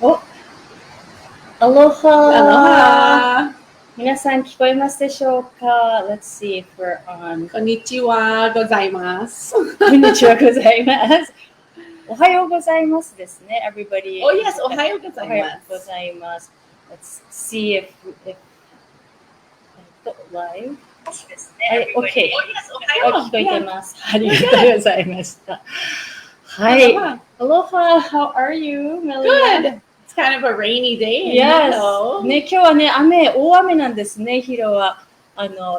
お、アロハ。Aloha. 皆さん聞こえますでしょうか？ Let's see if we're on. Konnichiwa gozaimasu. こんにちはございます。おはようございますですね。Everybody. Oh yes, おはようご ohayou ざいます。Let's see if live ですね。OK。聞こえてます。ありがとうございました。はい。Aloha. How are you, Melia? Good. It's kind of a rainy day. Yes. Hello. ね、今日はね、大雨なんですね、ヒロは。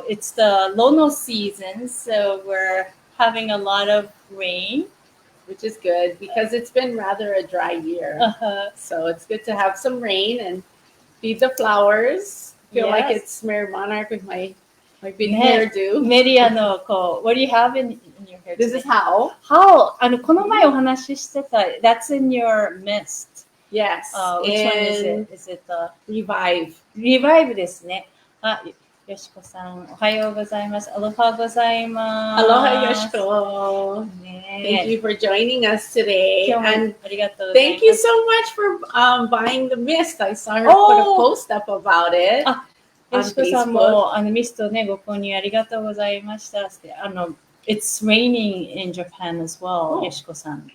It's the Lono season, so we're having a lot of rain. Which is good because it's been rather a dry year. So it's good to have some rain and feed the flowers. Feel like it's Mary Monarch with my big hairdo. Meliaのwhat do you have in your hair? This is how. How? この前お話ししてた That's in your mist. Yes. Which one is it? Is it the Revive? Revive ですね。よしこさん、おはようございます。アロハございます。Aloha, Yoshiko. Thank you for joining us today. And ありがとうございます。thank you so much for buying the mist. I saw her put a post up about it. よしこさんもミストね、ご購入ありがとうございました。It's raining in Japan as well. よしこさん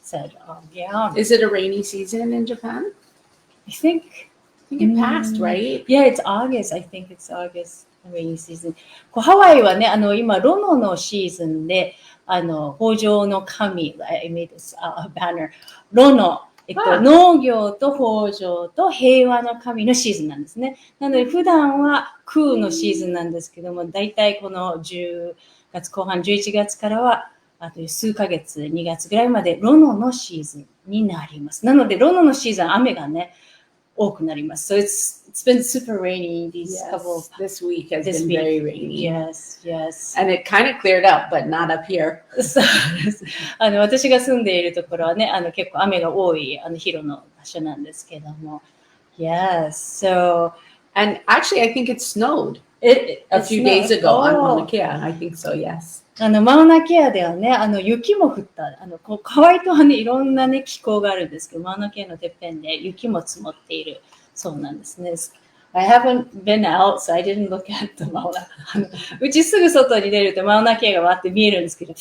said, yeah. Is it a rainy season in Japan? I think it passed, right? Yeah, it's August. I think it's August rainy season. ハワイはね、今ロノのシーズンで、豊穣の神、I made this banner. ロノ、農業と豊穣と平和の神のシーズンなんですね。なので普段は空のシーズンなんですけども、だいたいこの10月後半11月からはあと数ヶ月2月ぐらいまでロノのシーズンになります。なのでロノのシーズン雨がね多くなります。So it's been super rainy these couple. This week has been very rainy. Yes. And it kind of cleared up, but not up here. 私が住んでいるところはね、結構雨が多い広の場所なんですけども。Yes. So, and actually, I think it snowed a few days ago on Mauna Kea. I think so. Yes. マウナケアではね、雪も降った。ハワイ島はね、いろんなね、気候があるんですけど、マウナケアのてっぺんで雪も積もっているそうなんですね。I haven't been out, so I didn't look at the マウナ。うちすぐ外に出るとマウナケアがわって見えるんですけど、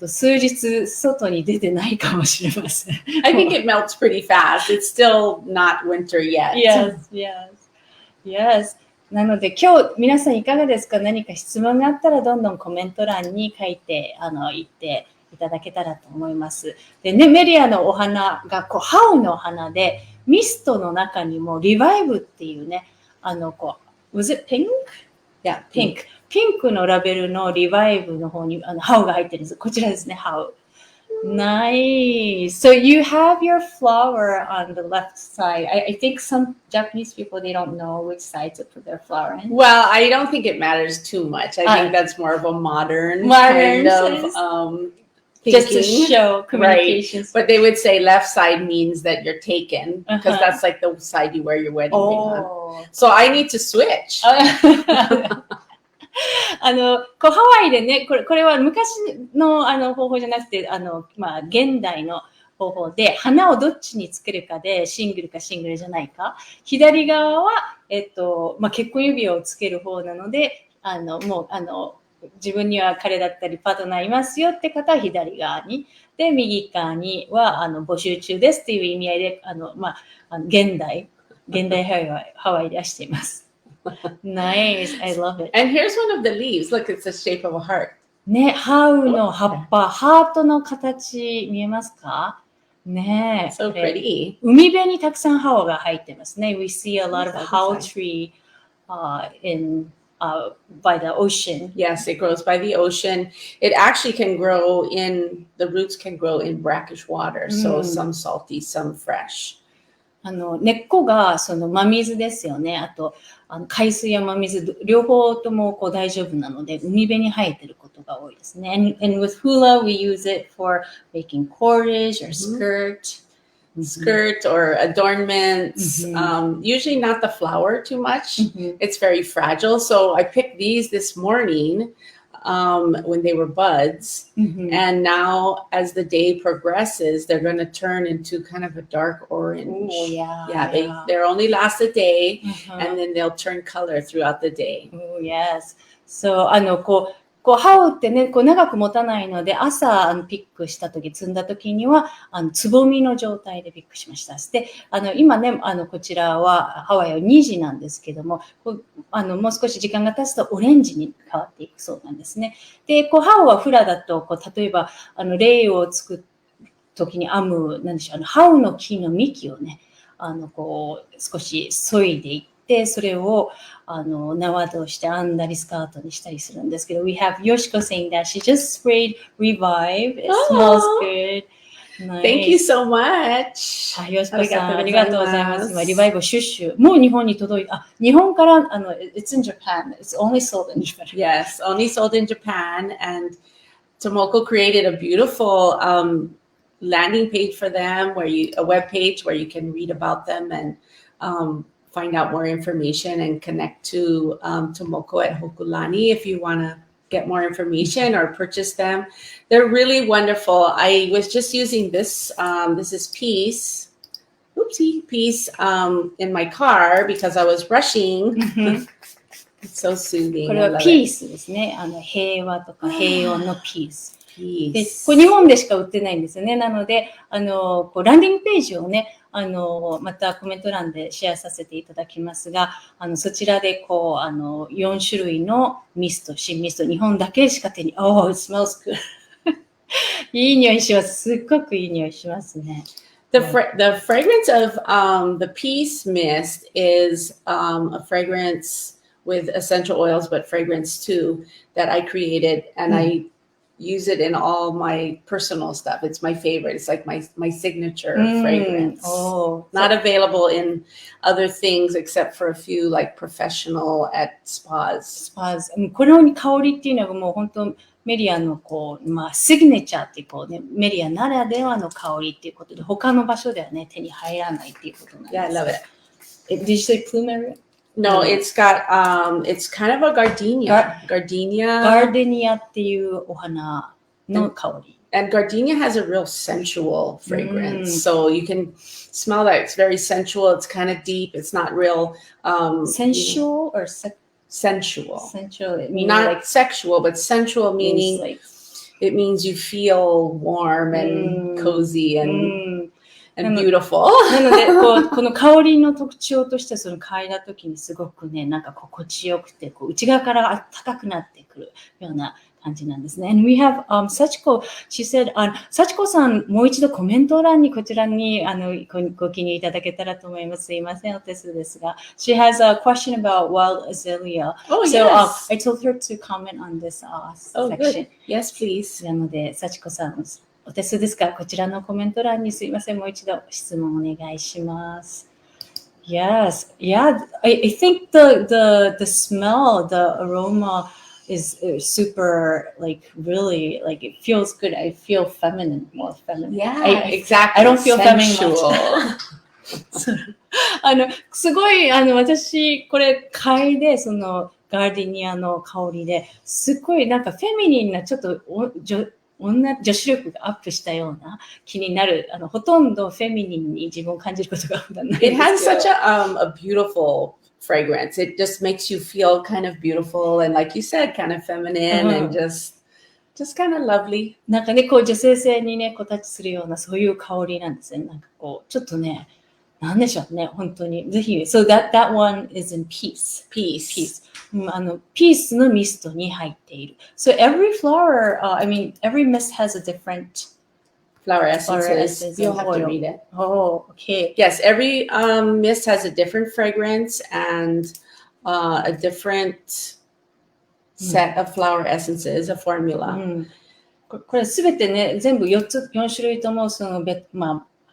数日外に出てないかもしれません。I think it melts pretty fast. It's still not winter yet. Yes. なので今日皆さんいかがですか？何か質問があったらどんどんコメント欄に書いて言っていただけたらと思います。でね、メリアのお花がハウのお花でミストの中にもリバイブっていうねwas it pink? Yeah, pink. ピンクのラベルのリバイブの方にハウが入ってるんです。こちらですね、ハウ。Nice. So you have your flower on the left side. I think some Japanese people, they don't know which side to put their flower in. Well, I don't think it matters too much. I think that's more of a modern kind of just to show communications. Right. But they would say left side means that you're taken because that's like the side you wear your wedding ring on. So I need to switch. ハワイでね、これは昔の方法じゃなくて、現代の方法で、花をどっちにつけるかで、シングルかシングルじゃないか。左側は、結婚指輪をつける方なので、もう、自分には彼だったりパートナーいますよって方は左側に。で、右側には、募集中ですっていう意味合いで、現代ハワイではしています。Nice. I love it. And here's one of the leaves. Look, it's the shape of a heart. ね、ハウの葉っぱ、ハートの形見えますか？ね。So pretty. 海辺にたくさんハウが入ってますね。We see a lot of how tree by the ocean. Yes, it grows by the ocean. It actually can grow the roots can grow in brackish water. So some salty, some fresh. 根っこがその真水ですよね。あと海水や真水両方とも大丈夫なので海辺に生えてることが多いですね。And with hula we use it for making cordage or skirt or adornments. Usually not the flower too much. It's very fragile. So I picked these this morning. when they were buds. And now as the day progresses, they're going to turn into kind of a dark orange. Oh, yeah. They're only last a day, and then they'll turn color throughout the day. Oh, yes. So, ハウってね、長く持たないので、朝ピックしたとき、摘んだときには、つぼみの状態でピックしました。で、今ね、こちらはハワイは2時なんですけども、もう少し時間が経つとオレンジに変わっていくそうなんですね。で、ハウはフラだと、例えば、レイを作るときに編む、なんでしょう、ハウの木の幹をね、少し削いでいって、それを、縄として編んだりスカートにしたりするんですけど、We have Yoshiko saying that she just sprayed Revive. It smells good. Nice. Thank you so much. よしこさん、ありがとうございます。今、リバイブシュッシュ。もう日本に届いた。日本から、It's in Japan. It's only sold in Japan. Yes, only sold in Japan. And Tomoko created a beautiful landing page for them, a web page where you can read about them and find out more information and connect to Tomoko at Hokulani if you want to get more information or purchase them. They're really wonderful. I was just using this. This is piece in my car because I was rushing. It's so soothing. これはピースですね。平和とか平穏のピース。で、これ日本でしか売ってないんですよね。なので、ランディングページをね、またコメント欄でシェアさせていただきますが、そちらで4種類のミスト、新ミスト、日本だけしかOh, it smells good. いい匂いします。すっごくいい匂いしますね。The fragrance of the peace mist is a fragrance with essential oils, but fragrance too, that I created, and I use it in all my personal stuff. It's my favorite. It's like my signature fragrance. Not available in other things except for a few like professional at spas. この香りっていうのがもう本当メリアのシグネチャーっていうね、メリアならではの香りっていうことで、他の場所ではね、手に入らないっていうことなんです。Yeah, I love it. Did you say plumeria? No, it's got it's kind of a gardenia. Gardenia っていうお花の香り。And gardenia has a real sensual fragrance. So you can smell that. It's very sensual. It's kind of deep. It's not real sensual or sensual. Sensual, it means not like sexual, but sensual meaning like, it means you feel warm and cozy and beautiful. なのでこの香りの特徴としてその嗅いだ時にすごくね、なんか心地よくて内側から暖かくなってくるような感じなんですね。And we have Sachiko. She said, Sachiko さんもう一度コメント欄にこちらにご記入いただけたらと思います。すいません、お手数ですが。She has a question about wild azalea. Oh, so, yes. I told her to comment on this section. Good. Yes, please. なので、Sachiko さん、お手数ですか？こちらのコメント欄にすいません。もう一度質問お願いします。Yes. Yeah. I think the smell, the aroma is super, like, really, like, it feels good. I feel feminine, more feminine. Yeah, exactly. I don't feel sensual. feminine much. すごい、私、これ、嗅いで、ガーディニアの香りで、すごい、なんかフェミニンな、ちょっと、女子力がアップしたような気になる。ほとんどフェミニンに自分を感じることが普段ないんですけど。It has such a beautiful fragrance. It just makes you feel kind of beautiful and, like you said, kind of feminine and just kind of lovely. なんかね、女性性にね、タッチするようなそういう香りなんですね。なんかちょっとね、なんでしょうね、本当に。ぜひ、So that one is in peace. Peace. ピースのミストに入っている。So every flower, every mist has a different flower essences. You'll have to read it. Oh, okay. Yes, every mist has a different fragrance and a different set of flower essences, a formula. これすべてね、全部4種類とも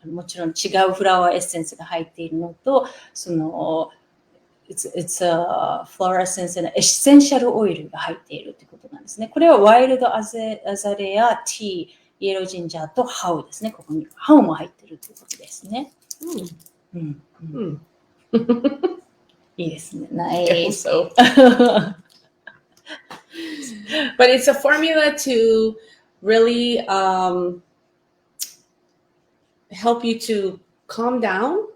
もちろん違うフラワーエッセンスが入っているのと、it's a flower essence and essential oil が入っているということなんですね。これはワイルドアザレア、ティー、イエロージンジャーとハウですね。ここにハウも入っているということですね。いいですね。ナイス。But it's a formula to really help you to calm down,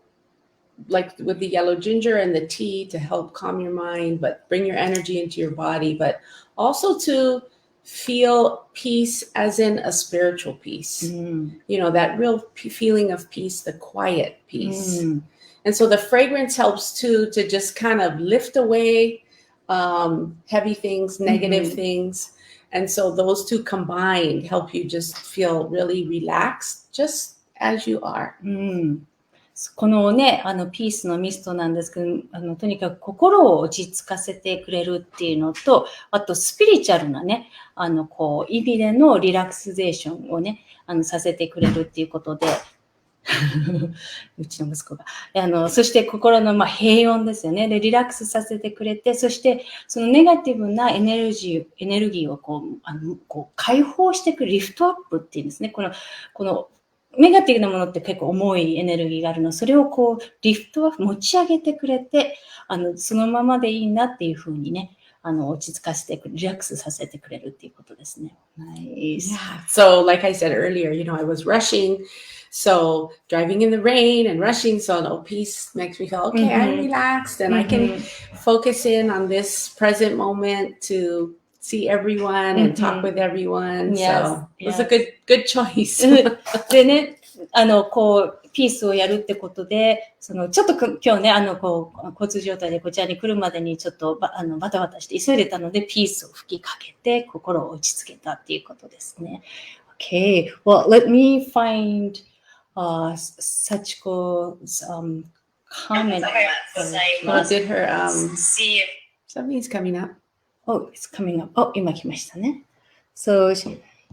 like with the yellow ginger and the tea to help calm your mind, but bring your energy into your body, but also to feel peace as in a spiritual peace. You know, that real feeling of peace, the quiet peace. And so the fragrance helps too to just kind of lift away heavy things, negative things. And so those two combined help you just feel really relaxed, just as you are. このね、ピースのミストなんですけど、とにかく心を落ち着かせてくれるっていうのと、あとスピリチュアルなね、意味でのリラクゼーションをね、させてくれるっていうことで、うちの息子が。そして心の平穏ですよね。で、リラックスさせてくれて、そしてそのネガティブなエネルギーをこう解放してくる、リフトアップっていうんですね。このネガティブなものって結構重いエネルギーがあるの。それをこう、リフトアップ、持ち上げてくれて、そのままでいいなっていうふうにね、落ち着かせてくれる、リラックスさせてくれるっていうことですね。Nice. Yeah. So like I said earlier, you know, I was rushing. So driving in the rain and rushing. So no, peace makes me feel, okay, I'm relaxed and I can focus in on this present moment to see everyone and talk with everyone. So it was a good choice. でね、ピースをやるってことで、ちょっと今日ね、交通状態でこちらに来るまでにちょっとバタバタして急いでたので、ピースを吹きかけて心を落ち着けたっていうことですね。Okay, well, let me find Sachiko's comment. Did her something's coming up. Oh, it's coming up. Oh, 今来ましたね。So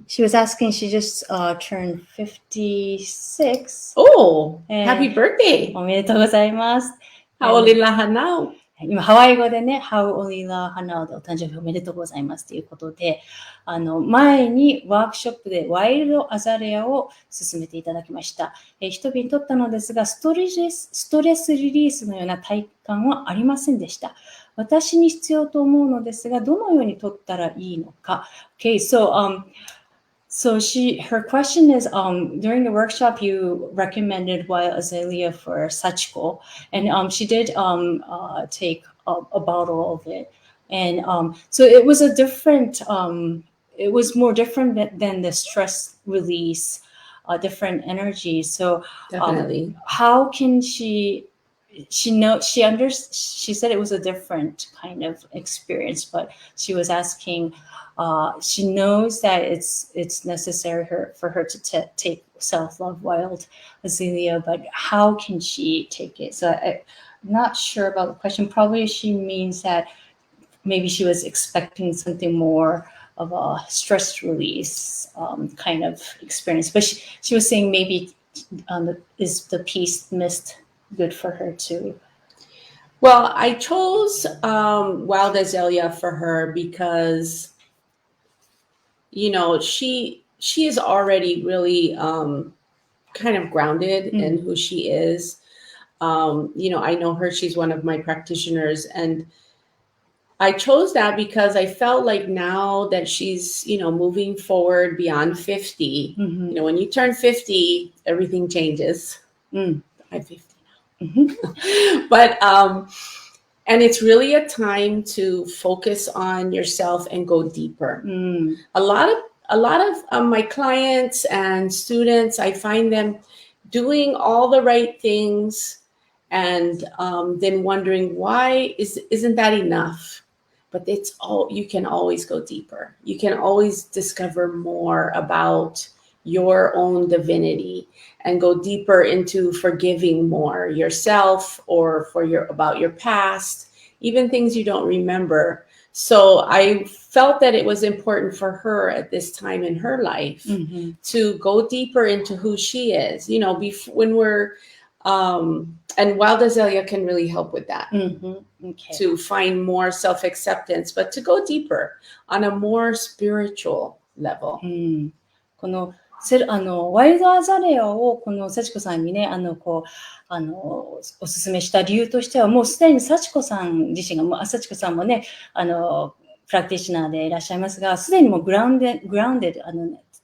she was asking, she just turned 56. Oh, happy birthday. おめでとうございます。Haolilaha now. 今、ハワイ語でね、Haolilaha now でお誕生日おめでとうございますということで、前にワークショップでワイルドアザレアを進めていただきました。一瓶取ったのですが、ストレスリリースのような体感はありませんでした。私に必要と思うのですが、どのように取ったらいいのか。Okay, so her question is, during the workshop, you recommended wild azalea for Sachiko, and she did take a bottle of it. And so it was it was more different than the stress release, different energy. So definitely. How can she said it was a different kind of experience, but she was asking, she knows that it's necessary for her to take self-love wild azalea, but how can she take it? So I'm not sure about the question. Probably she means that maybe she was expecting something more of a stress release kind of experience, but she was saying maybe is the peace mist good for her too? Well, I chose wild azalea for her because, you know, she is already really kind of grounded in who she is. You know, I know her, she's one of my practitioners, and I chose that because I felt like now that she's, you know, moving forward beyond 50, you know, when you turn 50, everything changes. I'm 50 now. But, and it's really a time to focus on yourself and go deeper. A lot of my clients and students, I find them doing all the right things and then wondering why isn't that enough? But you can always go deeper. You can always discover more about your own divinity and go deeper into forgiving more yourself or about your past, even things you don't remember. So I felt that it was important for her at this time in her life to go deeper into who she is. You know, when we're and wild azalea can really help with that. Okay. To find more self-acceptance, but to go deeper on a more spiritual level. このワイルドアザレアをこの幸子さんにね、おすすめした理由としては、もうすでに幸子さん自身が、幸子さんもね、プラクティショナーでいらっしゃいますが、すでにもうグラウンデ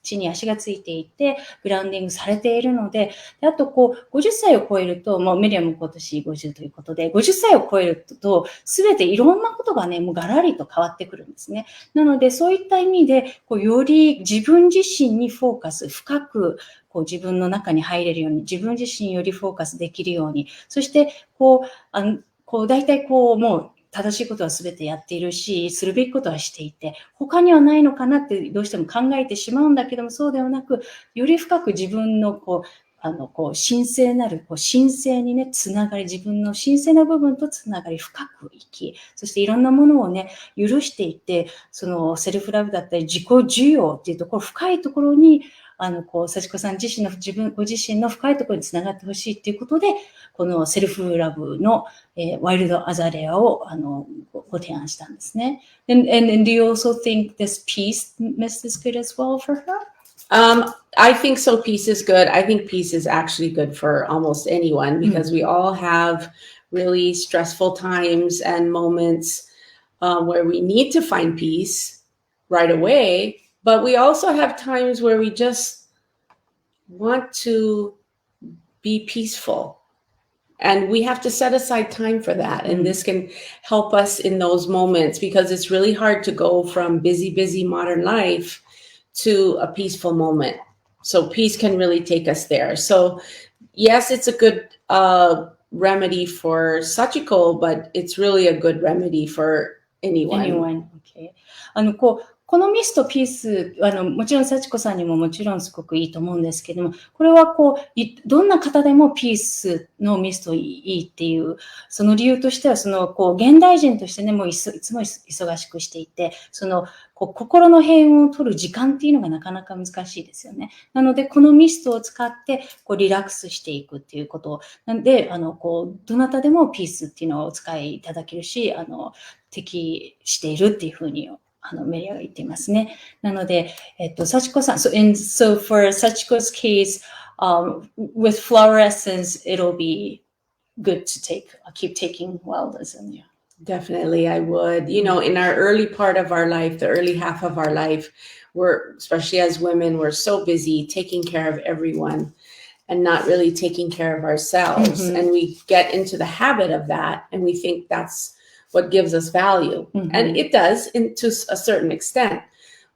地に足がついていて、グラウンディングされているので、あと50歳を超えると、もうメリアも今年50ということで、50歳を超えると、すべていろんなことがね、もうガラリと変わってくるんですね。なので、そういった意味で、より自分自身にフォーカス、深く、自分の中に入れるように、自分自身よりフォーカスできるように、そして、大体もう、正しいことは全てやっているし、するべきことはしていて、他にはないのかなってどうしても考えてしまうんだけども、そうではなく、より深く自分の神聖なる、神聖にね、つながり、自分の神聖な部分とつながり、深く生き、そしていろんなものをね、許していって、そのセルフラブだったり、自己需要っていうところ、深いところに、幸子さん自身のご自身の深いところにつながってほしいっていうことで、このセルフラブの、ワイルドアザレアをご提案したんですね。And do you also think this piece is good as well for her? I think so. Peace is good. I think peace is actually good for almost anyone because we all have really stressful times and moments where we need to find peace right away. But we also have times where we just want to be peaceful. And we have to set aside time for that. And this can help us in those moments because it's really hard to go from busy modern life to a peaceful moment. So peace can really take us there. So yes, it's a good remedy for Sachiko, but it's really a good remedy for anyone. Okay. このミスとピース、もちろん幸子さんにももちろんすごくいいと思うんですけども、これはどんな方でもピースのミスといいっていう、その理由としては、現代人としてね、もういつも忙しくしていて、心の平穏を取る時間っていうのがなかなか難しいですよね。なので、このミストを使って、リラックスしていくっていうことなんで、どなたでもピースっていうのをお使いいただけるし、適しているっていうふうに、メリアが言っていますね。なので、幸子さん、so for Sachiko's case, with flower essence, it'll be good to keep taking wellness in you. Definitely, I would. You know, in our early part of our life, the early half of our life, especially as women, we're so busy taking care of everyone and not really taking care of ourselves. And we get into the habit of that, and we think that's what gives us value. And it does to a certain extent.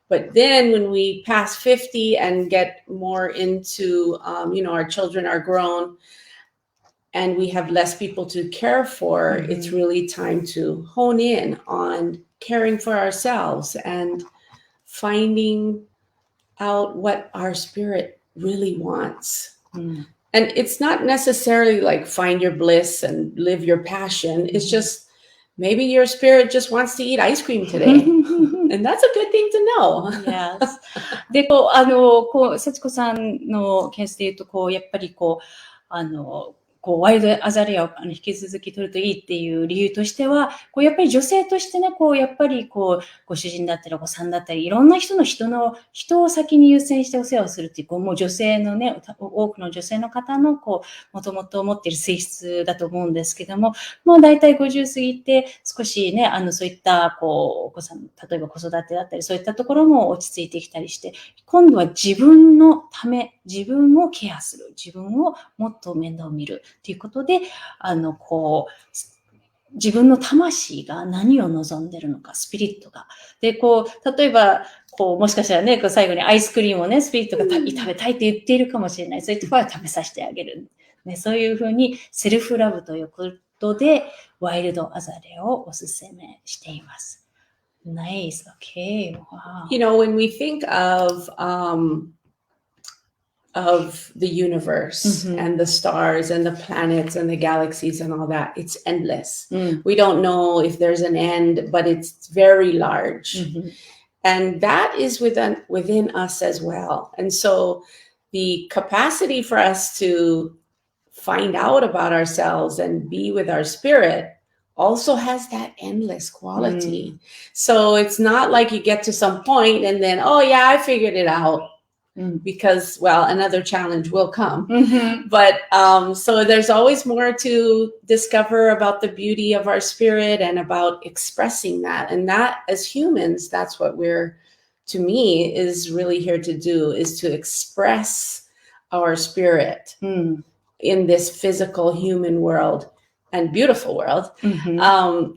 But then when we pass 50 and get more into, our children are grown and we have less people to care for, it's really time to hone in on caring for ourselves and finding out what our spirit really wants. And it's not necessarily like find your bliss and live your passion. It's just maybe your spirit just wants to eat ice cream today. And that's a good thing to know. Yes. で、幸子さんのケースで言うと、やっぱりワイルドアザレアを引き続き取るといいっていう理由としては、やっぱり女性としてね、やっぱりご主人だったりお子さんだったり、いろんな人を先に優先してお世話をするっていう、もう女性のね、多くの女性の方のもともと持っている性質だと思うんですけども、もう大体50過ぎて少しね、そういったお子さん、例えば子育てだったり、そういったところも落ち着いてきたりして、今度は自分のため、自分をケアする、自分をもっと面倒見る。ということで、自分の魂が何を望んでるのか、スピリットが。で、例えば、もしかしたらね、最後にアイスクリームをね、スピリットが食べたいって言っているかもしれない。そういうところは食べさせてあげる。ね、そういうふうに、セルフラブということで、ワイルドアザレをおすすめしています。Nice. Okay. Wow. You know, when we think of the universe and the stars and the planets and the galaxies and all that, it's endless. We don't know if there's an end, but it's very large. And that is within us as well. And so the capacity for us to find out about ourselves and be with our spirit also has that endless quality. So it's not like you get to some point and then, oh yeah, I figured it out. because, well, another challenge will come. Mm-hmm. But so there's always more to discover about the beauty of our spirit and about expressing that. And that, as humans, that's what we're, to me, is really here to do, is to express our spirit in this physical human world and beautiful world. Mm-hmm.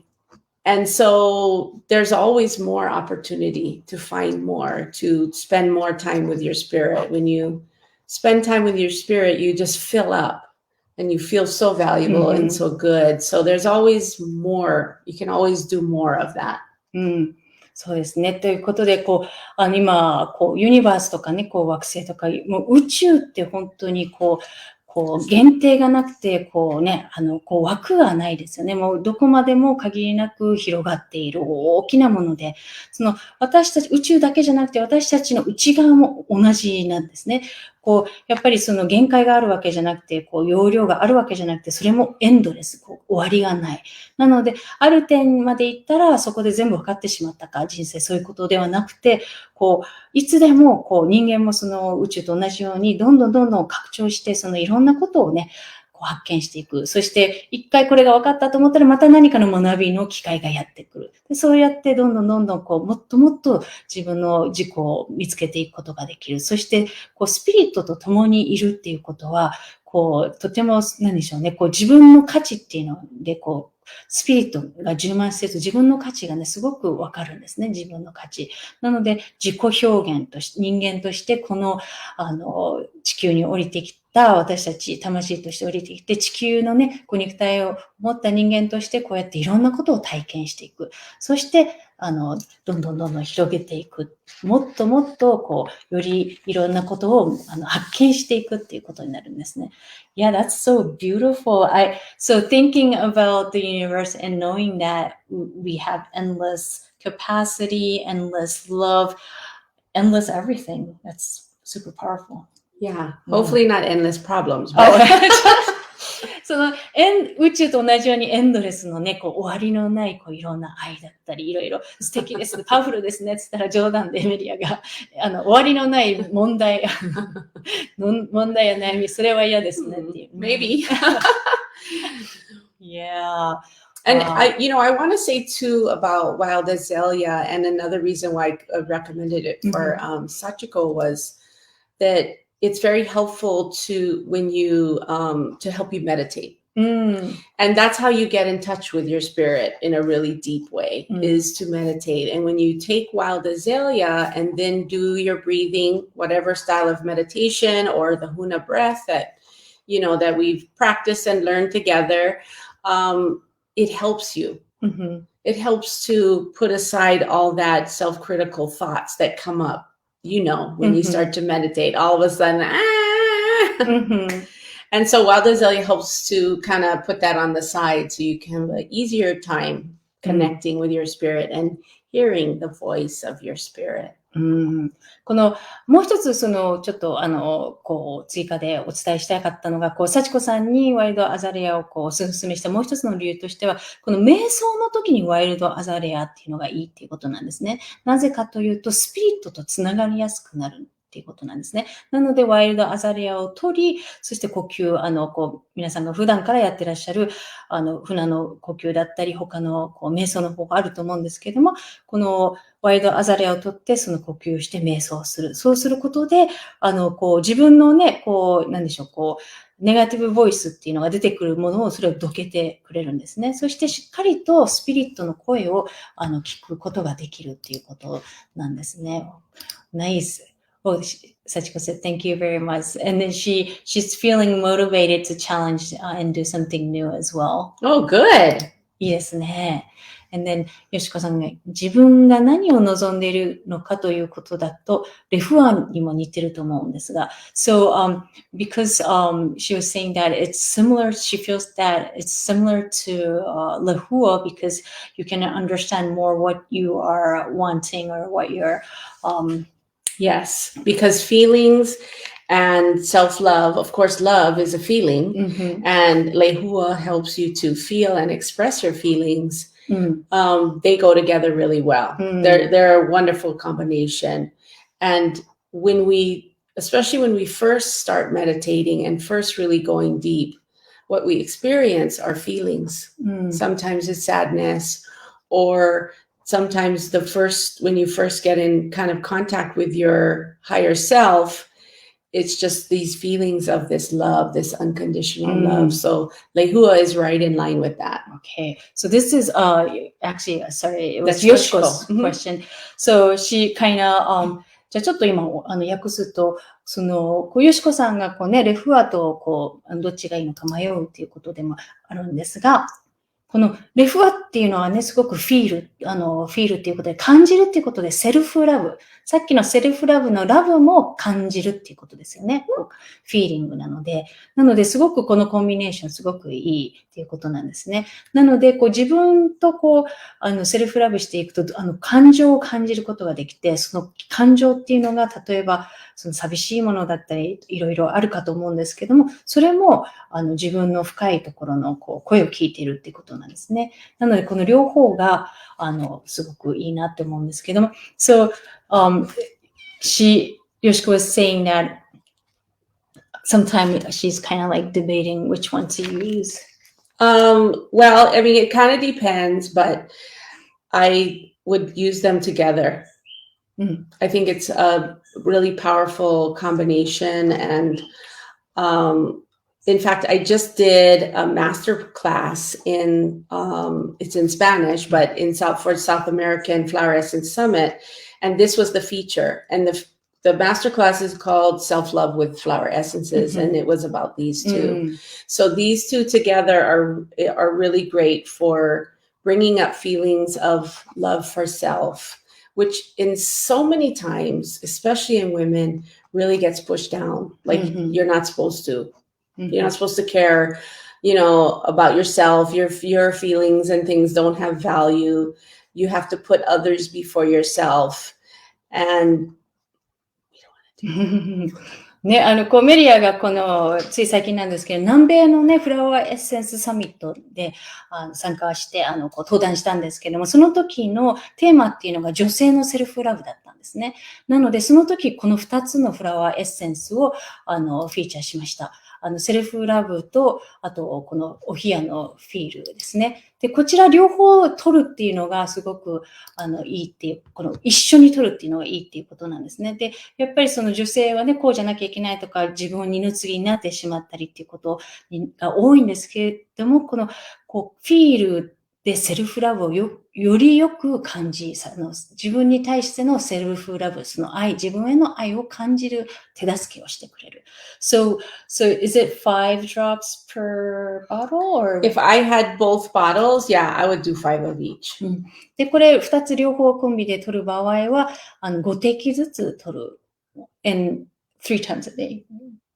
And so there's always more opportunity to find more, to spend more time with your spirit. When you spend time with your spirit, you just fill up and you feel so valuable and so good. So there's always more. You can always do more of that. そうですね。ということで、今、ユニバースとかね、惑星とか、もう宇宙って本当に限定がなくて、枠がないですよね。もうどこまでも限りなく広がっている大きなもので、私たち、宇宙だけじゃなくて私たちの内側も同じなんですね。やっぱり限界があるわけじゃなくて、容量があるわけじゃなくて、それもエンドレス、終わりがない。なので、ある点まで行ったら、そこで全部分かってしまったか、人生そういうことではなくて、いつでも、人間も宇宙と同じように、どんどん拡張して、いろんなことをね、発見していく。そして、一回これが分かったと思ったら、また何かの学びの機会がやってくる。でそうやって、どんどん、もっともっと自分の自己を見つけていくことができる。そして、スピリットと共にいるっていうことは、とても、何でしょうね、自分の価値っていうので、スピリットが充満していると自分の価値がね、すごくわかるんですね、自分の価値。なので、自己表現として、人間として、地球に降りてきた私たち、魂として降りてきて、地球のね、肉体を持った人間として、こうやっていろんなことを体験していく。そして、どんどん広げていく。もっともっと、よりいろんなことを発見していくっていうことになるんですね。Yeah, that's so beautiful. So thinking about the universe and knowing that we have endless capacity, endless love, endless everything. That's super powerful. Yeah, hopefully not endless problems. But 宇宙と同じようにエンドレスのね、終わりのないいろんな愛だったり、いろいろ素敵ですね、パワフルですねって言ったら冗談でメリアが、終わりのない問題や悩み、それは嫌ですねっていう。Maybe. Yeah. And I want to say too about Wild Azalea, and another reason why I recommended it for Sachiko was that it's very helpful to when you to help you meditate. And that's how you get in touch with your spirit in a really deep way, is to meditate. And when you take Wild Azalea and then do your breathing, whatever style of meditation or the Huna breath that that we've practiced and learned together, it helps you. It helps to put aside all that self-critical thoughts that come up. When you start to meditate, all of a sudden, And so Wild Azalea helps to kind of put that on the side so you can have an easier time connecting with your spirit and hearing the voice of your spirit. もう一つ、ちょっと、追加でお伝えしたかったのが、幸子さんにワイルドアザレアをお勧めしたもう一つの理由としては、この瞑想の時にワイルドアザレアっていうのがいいっていうことなんですね。なぜかというと、スピリットとつながりやすくなるっていうことなんですね。なので、ワイルドアザレアを取り、そして呼吸、皆さんが普段からやってらっしゃる、船の呼吸だったり、他の瞑想の方法あると思うんですけれども、このワイルドアザレアを取って、その呼吸をして瞑想する。そうすることで、自分のね、なんでしょう、ネガティブボイスっていうのが出てくるものを、それをどけてくれるんですね。そしてしっかりとスピリットの声を、聞くことができるっていうことなんですね。Nice. Well, Sachiko said, thank you very much. And then she's feeling motivated to challenge and do something new as well. Oh, good. いいですね。And then, よしこさんが自分が何を望んでいるのかということだと、レフアにも似てると思うんですが、So, because she was saying that it's similar, she feels that it's similar to Lehua because you can understand more what you are wanting or what you're... Yes, because feelings and self-love, of course, love is a feeling, and Lehua helps you to feel and express your feelings. They go together really well. They're a wonderful combination. And when we especially when we first start meditating and first really going deep, what we experience are feelings. Sometimes it's sadness, or sometimes when you first get in kind of contact with your higher self, it's just these feelings of this love, this unconditional love. So Lehua is right in line with that. Okay, so this is actually, sorry, it was That's Yoshiko's question. So she kind of じゃあちょっと今訳すと、ヨシコさんがレフアとどっちがいいのか迷うっていうことでもあるんですが、このレフアっていうのはね、すごくフィールっていうことで、感じるっていうことで、セルフラブ。さっきのセルフラブのラブも感じるっていうことですよね。フィーリングなので。なので、すごくこのコンビネーションすごくいいっていうことなんですね。なので、自分とセルフラブしていくと、感情を感じることができて、その感情っていうのが、例えば、その寂しいものだったり、いろいろあるかと思うんですけども、それも、自分の深いところの声を聞いているっていうことなんですね。なので、この両方が、すごくいいなって思うんですけども。So, Yoshiko was saying that sometimes she's kind of like debating which one to use. Well, I mean, it kind of depends, but I would use them together. I think it's a really powerful combination. And in fact, I just did a master class it's in Spanish, but for South American Flower Essence Summit. And this was the feature. And the master class is called Self-Love with Flower Essences. And it was about these two. So these two together are really great for bringing up feelings of love for self, which in so many times, especially in women, really gets pushed down. Like you're not supposed to. You're not supposed to care, about yourself. Your feelings and things don't have value. You have to put others before yourself. Andね、メリアがつい最近なんですけど、南米のね、フラワーエッセンスサミットで参加して、登壇したんですけども、その時のテーマっていうのが女性のセルフラブだったんですね。なので、その時、この2つのフラワーエッセンスを、フィーチャーしました。セルフラブと、あと、このお部屋のフィールですね。で、こちら両方取るっていうのがすごく、いいっていう、一緒に取るっていうのがいいっていうことなんですね。で、やっぱりその女性はね、こうじゃなきゃいけないとか、自分二の次になってしまったりっていうことが多いんですけれども、フィールでセルフラブをよりよく感じ、自分に対してのセルフラブ、その愛、自分への愛を感じる手助けをしてくれる。So is it 5 drops per bottle? Or if I had both bottles, yeah, I would do 5 of each. で、これ2つ両方コンビで取る場合は、5滴ずつ取る。And 3 times a day.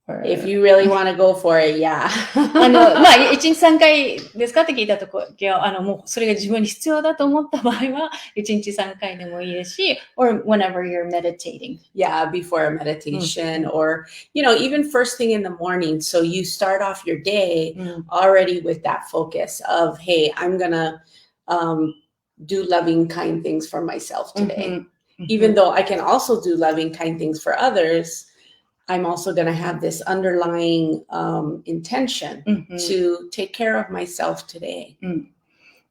If you really want to go for it, yeah. 1日3回ですかって聞いたところ、もうそれが自分に必要だと思った場合は、1日3回でもいいですし、or whenever you're meditating. Yeah, before a meditation, or, even first thing in the morning. So you start off your day already with that focus of, hey, I'm going to do loving, kind things for myself today. Even though I can also do loving, kind things for others, I'm also going to have this underlying intention to take care of myself today.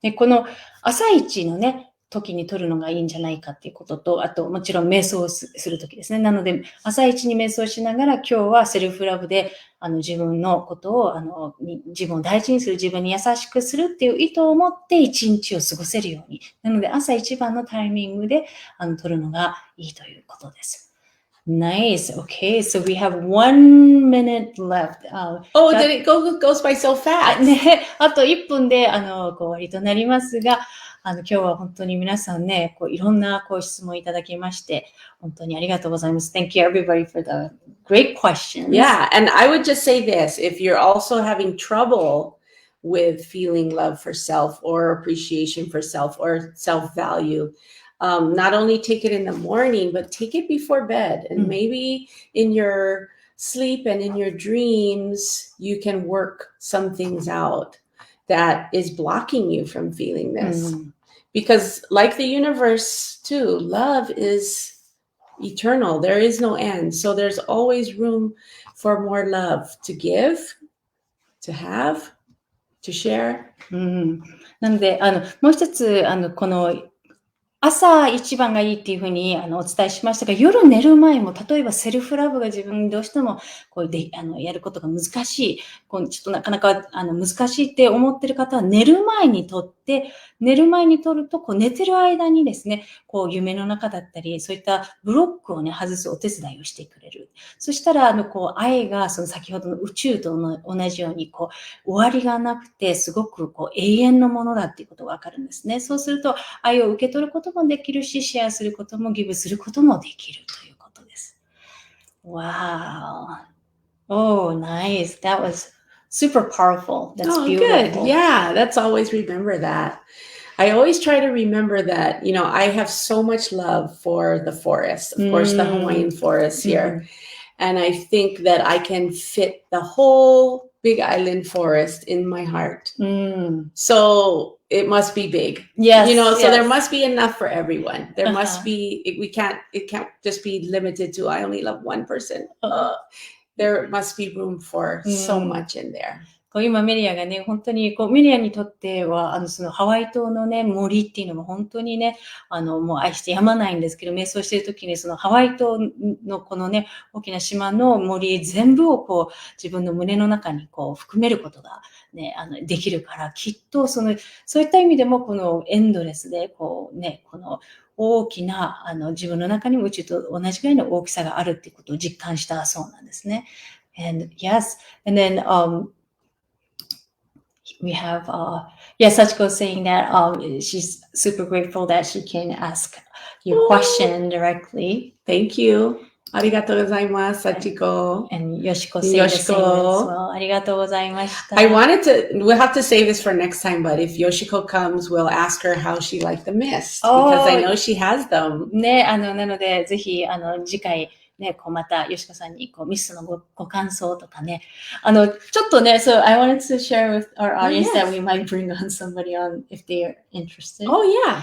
で、この朝一のね、時に取るのがいいんじゃないかっていうことと、あともちろん瞑想する時ですね。なので、朝一に瞑想しながら今日はセルフラブで自分のことを自分を大事にする、自分に優しくするっていう意図を持って一日を過ごせるように。なので、朝一番のタイミングで取るのがいいということです。Nice. Okay, so we have 1 minute left. Did it goes by so fast? ね、あと1分で終わりとなりますが、今日は本当に皆さんね、いろんな質問いただきまして、本当にありがとうございます。Thank you everybody for the great questions. Yeah, and I would just say this, if you're also having trouble with feeling love for self or appreciation for self or self-value, not only take it in the morning, but take it before bed. And maybe in your sleep and in your dreams, you can work some things out that is blocking you from feeling this. Because like the universe too, love is eternal. There is no end. So there's always room for more love to give, to have, to share. なので、もう一つ、この、朝一番がいいっていうふうにお伝えしましたが、夜寝る前も、例えばセルフラブが自分にどうしてもこうでやることが難しい、こうちょっとなかなか難しいって思ってる方は寝る前にとって、寝る前にとるとこう寝てる間にですね、こう夢の中だったり、そういったブロックをね、外すお手伝いをしてくれる。そしたら、こう愛がその先ほどの宇宙と同じように、こう終わりがなくて、すごくこう永遠のものだっていうことがわかるんですね。そうすると、愛を受け取ることもできるし、シェアすることもギブすることもできるということです。Wow. Oh, nice. That was super powerful. That's beautiful. Good. Yeah, that's always remember that. I always try to remember that, I have so much love for the forest, of course, the Hawaiian forest here. And I think that I can fit the whole Big Island forest in my heart. So it must be big. Yes. So there must be enough for everyone. There must be, it can't just be limited to, I only love one person. There must be room for so much in there. 今メリアがね、本当にメリアにとっては、そのハワイ島のね、森っていうのも本当にね、もう愛してやまないんですけど、瞑想しているときに、そのハワイ島のこのね、大きな島の森全部をこう、自分の胸の中にこう、含めることがね、できるから、きっとそういった意味でも、このエンドレスで、こうね、この大きな、自分の中にも宇宙と同じぐらいの大きさがあるっていうことを実感したそうなんですね。And yes, and then, we have, Sachiko saying that she's super grateful that she can ask your question directly. Thank you. ありがとうございます、Sachiko. And Yoshiko saying the same as well. ありがとうございました。we'll have to save this for next time, but if Yoshiko comes, we'll ask her how she liked the mist, because I know she has them. ね、なので、ぜひ、次回、ね、こうまた、よしこさんに、こう、ミスのご感想とかね。ちょっとね、so I wanted to share with our audience that we might bring on somebody on if they are interested. Oh, yeah.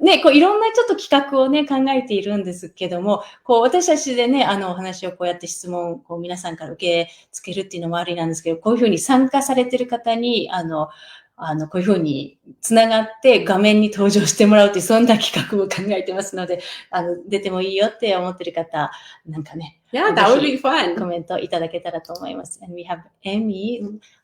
ね、こう、いろんなちょっと企画をね、考えているんですけども、こう、私たちでね、お話をこうやって質問を、こう、皆さんから受け付けるっていうのもありなんですけど、こういうふうに参加されてる方に、こういうふうにつながって画面に登場してもらうという、そんな企画を考えてますので、出てもいいよって思ってる方、なんかね。Yeah, that would be fun. コメントいただけたらと思います。And we have Emmy.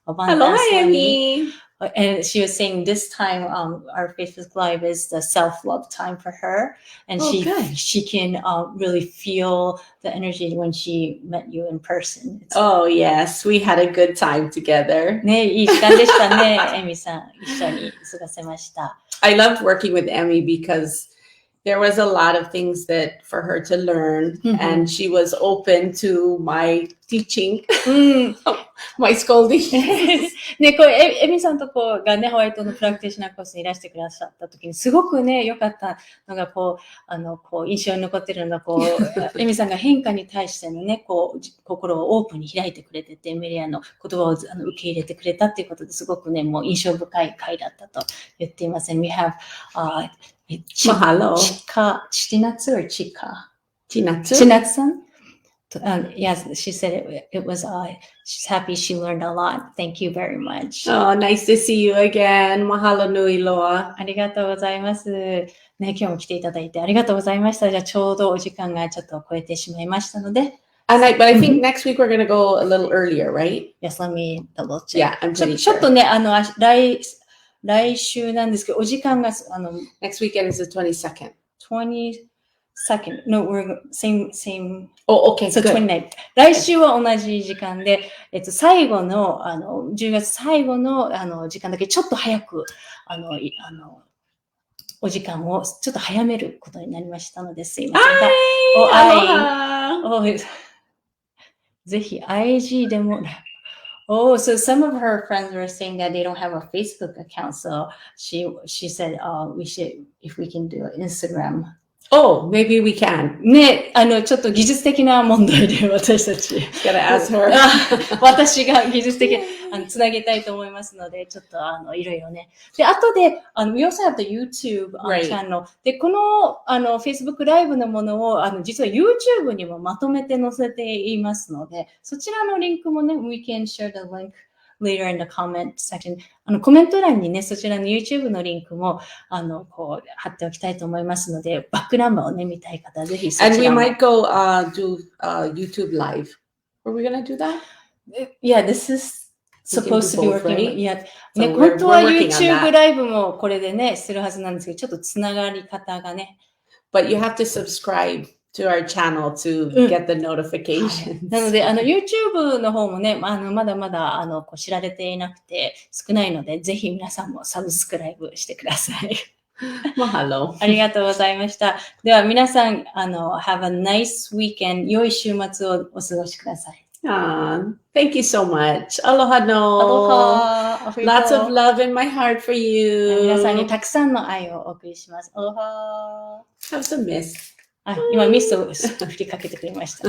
Hello, Emmy. And she was saying this time, our Facebook Live is the self-love time for her. And she can really feel the energy when she met you in person. Oh, yes. We had a good time together. ね、いい時間でしたね、エミさん。一緒に過ごせました。I loved working with Emmy because there was a lot of things that for her to learn, and she was open to my teaching, my scolding. ね、こう、エミさんとこうがね、ホワイトのプラクティショナーコースにいらしてくださった時に、すごくね、良かったのが、こう、印象に残ってるのが、こう、エミさんが変化に対してのね、こう、心をオープンに開いてくれてて、メリアの言葉を受け入れてくれたっていうことですごくね、もう印象深い回だったと言っています。And we have, Mahalo. Chinatsu or Chika? Chinatsu? Chinatsu-san? Yes, she said it was, she's happy she learned a lot. Thank you very much. Oh, nice to see you again. Mahalo nui loa. ありがとうございます。ね、今日も来ていただいてありがとうございました。じゃあちょうどお時間がちょっと超えてしまいましたので。But I think next week we're going to go a little earlier, right? Yes, let me double check. Yeah, I'm pretty sure. ちょっとね、来週なんですけど、お時間が、Next weekend is the 22nd. 22nd. No, we're same. Oh, okay, so good. 29th. 来週は同じ時間で、最後の、10月最後の、時間だけちょっと早く、お時間をちょっと早めることになりましたので、すいません。ぜひ IG でも、Oh, so some of her friends were saying that they don't have a Facebook account. So she said, we should, if we can do Instagram. Oh, maybe we can. ね、ちょっと技術的な問題で私たち。Gotta ask her. 私が技術的。つなげたいと思いますので、ちょっといろいろね。で、後で、we also have the YouTube channel。で、この、Facebook ライブのものを、実は YouTube にもまとめて載せていますので、そちらのリンクもね、we can share the link later in the comment section。コメント欄にね、そちらの YouTube のリンクも、こう、貼っておきたいと思いますので、バックナンバーをね、見たい方はぜひそちらも。And we might go do YouTube live. Are we going to do that? Yeah, this is supposed to be working. Yeah. ね、 So 本当は we're working on YouTube that. ライブもこれでね、するはずなんですけど、ちょっとつながり方がね。But you have to subscribe to our channel to get the notifications. なので、YouTube の方もね、まだまだ、こう知られていなくて少ないので、ぜひ皆さんもサブスクライブしてください。Mahalo. ありがとうございました。では皆さん、have a nice weekend. 良い週末をお過ごしください。Thank you so much. Aloha no. Aloha. Lots of love in my heart for you. 皆さんにたくさんの愛をお送りします。Aloha. Have some mist. 今ミストを振りかけてくれました。